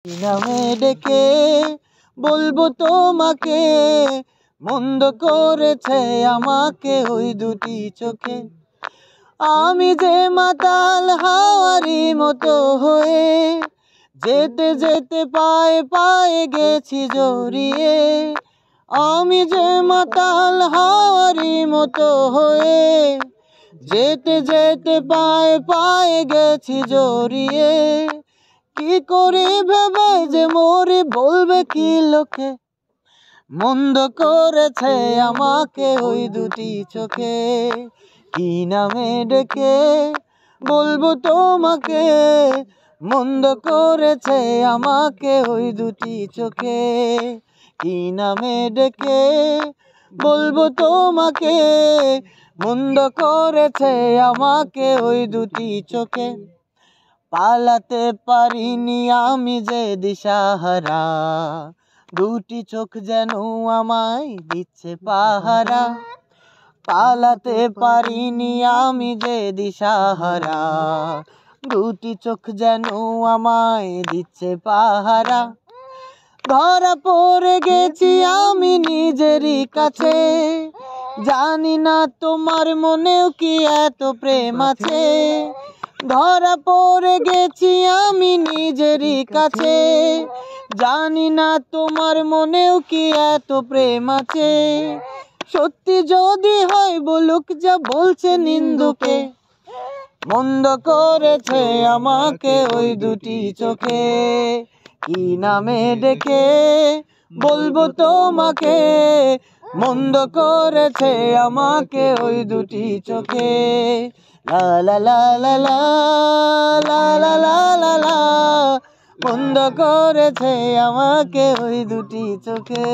কি নামে ডেকে বলবো তোমাকে, মন্দ করেছে আমাকে ওই দুটি চোখে। আমি যে মাতাল হাওয়ারি মতো হয়ে যেতে যেতে পায়ে পায়ে গেছি জড়িয়ে। আমি যে মাতাল হাওয়ারি মতো হয়ে যেতে যেতে পায়ে পায়ে গেছি জড়িয়ে। কি করি ভেবে যে মরি বলবে কি লোকে, মন্দ করেছে আমাকে ওই দুটি চোখে। কি নামে ডেকে বলবো তোমাকে, মন্দ করেছে আমাকে ওই দুটি চোখে। কি নামে ডেকে বলবো তোমাকে, মন্দ করেছে আমাকে ওই দুটি চোখে। পালাতে পারিনি আমি যে দিশাহারা, দুটি চোখ যেন আমায় দিচ্ছে পাহারা। পালাতে পারিনি আমি যে দিশাহারা, দুটি চোখ যেন আমায় দিচ্ছে পাহারা। ধরা পড়ে গেছি আমি নিজেরই কাছে, জানি না তোমার মনেও কি এত প্রেম আছে। ধরা পড়ে গেছি আমি নিজেরই কাছে, জানি না তোমার মনেও কি এত প্রেম আছে। সত্যি যদি হয় বলুক যা বলছে নিন্দুকে, মন্দ করেছে আমাকে ওই দুটি চোখে। কি নামে ডেকে বলবো তোমাকে, মন্দ করেছে আমাকে ওই দুটি চোখে। লা লা লা লা লা লা লা লা লা লা, মন্দ করেছে আমাকে ওই দুটি চোখে।